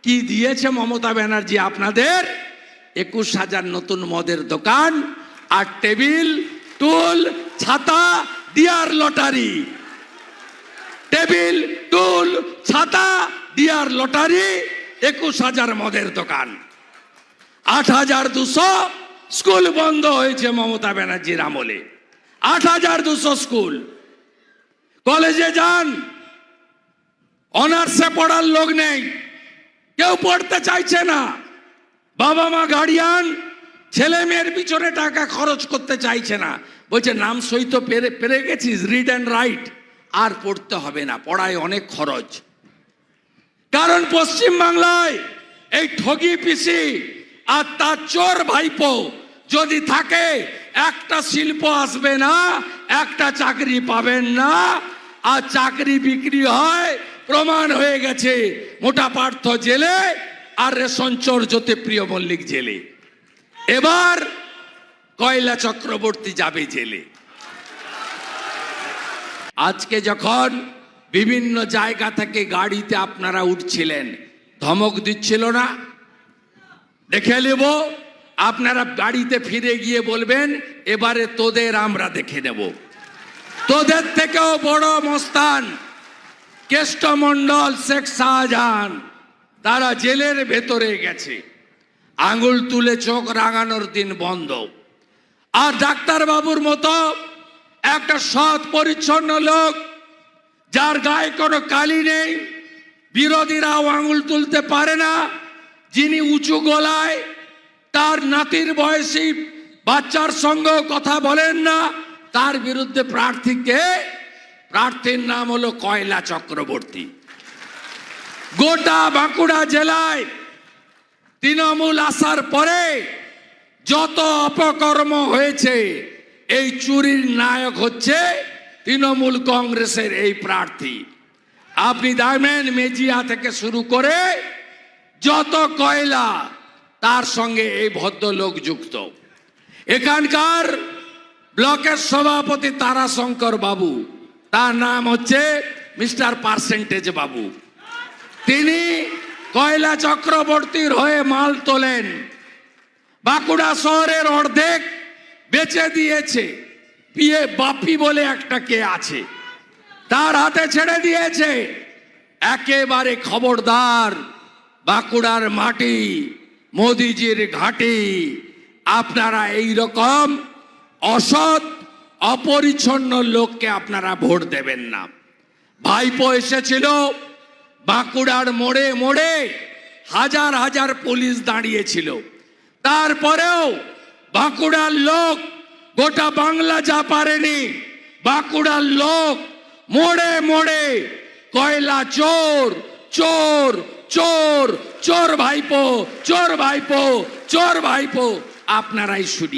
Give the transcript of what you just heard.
কি দিয়েছে মমতা ব্যানার্জি আপনাদের? 21,000 নতুন মদের দোকান আর টেবিল, টুল, ছাতা, ডিয়ার লটারি। টেবিল, টুল, ছাতা, ডিয়ার লটারি, 21,000 মদের দোকান। 8,200 স্কুল বন্ধ হয়েছে মমতা ব্যানার্জির আমলে। 8,200 স্কুল। কলেজে যান, অনার্সে পড়ার লোক নেই, কেউ পড়তে চাইছে না। বাবা মা গার্ডিয়ান ছেলে মেয়ের পিছনে টাকা খরচ করতে চাইছে না, বলছে নাম সই তো পেরে গেছিস, রিড অ্যান্ড রাইট, আর পড়তে হবে না, পড়ায় অনেক খরচ। কারণ পশ্চিম বাংলায় এই ঠগি পিসি আর তার চোর ভাইপো যদি থাকে, একটা শিল্প আসবে না, একটা চাকরি পাবেন না, আর চাকরি বিক্রি হয়। প্রমাণ হয়ে গেছে মোটা পার্থ জেলে আর রেশন চোর জ্যোতিপ্রিয় মল্লিক জেলে। এবার কয়লা চক্রবর্তী যাবে জেলে। আজকে যখন বিভিন্ন জায়গা থেকে গাড়িতে আপনারা উঠছিলেন, ধমক দিচ্ছিল না? দেখে নেব। আপনারা গাড়িতে ফিরে গিয়ে বলবেন এবারে তোদের আমরা দেখে নেব। তোদের থেকেও বড় মস্তান কেষ্টমণ্ডল, শেখ শাহজাহান, তারা জেলের ভেতরে গেছে। আঙুল তুলে চোখ রাঙানোর দিন বন্ধ। আর ডাক্তার বাবুর মতো একটা সৎ পরিচ্ছন্ন লোক, যার গায়ে কোনো কালি নেই, বিরোধীরাও আঙুল তুলতে পারে না, যিনি উঁচু গলায় তার নাতির বয়সী বাচ্চার সঙ্গেও কথা বলেন না, তার বিরুদ্ধে প্রার্থীকে, প্রার্থীর নাম হলো কয়লা চক্রবর্তী। গোটা বাঁকুড়া জেলায় তৃণমূল আসার পরে যত অপকর্ম হয়েছে, এই চুরির নায়ক হচ্ছে তৃণমূল কংগ্রেসের এই প্রার্থী। আপনি দেখবেন মেজিয়া থেকে শুরু করে যত কয়লা, তার সঙ্গে এই ভদ্রলোক যুক্ত। এখানকার ব্লকের সভাপতি তারাশঙ্কর বাবু, তার নাম হচ্ছে মিস্টার পার্সেন্টেজ বাবু। তিনি কয়লা চক্রবর্তীর হয়ে মাল তোলেন। বাঁকুড়া শহরের অর্ধেক বেচে দিয়েছে। পিয়ে বাপি বলে একটা কে আছে, তার হাতে ছেড়ে দিয়েছে। একেবারে খবরদার, বাঁকুড়ার মাটি, মোদিজির ঘাঁটি। আপনারা এই রকম অসৎ অপরিচ্ছন্ন লোককে আপনারা ভোট দেবেন না। ভাইপো এসেছিল, বাঁকুড়ার মোড়ে মোড়ে হাজার হাজার পুলিশ দাঁড়িয়েছিল, তারপরেও বাঁকুড়ার লোক, গোটা বাংলা যা পারেনি, বাঁকুড়ার লোক মোড়ে মোড়ে কয়লা চোর, চোর, চোর, চোর ভাইপো, চোর ভাইপো, চোর ভাইপো, আপনারাই শুনি।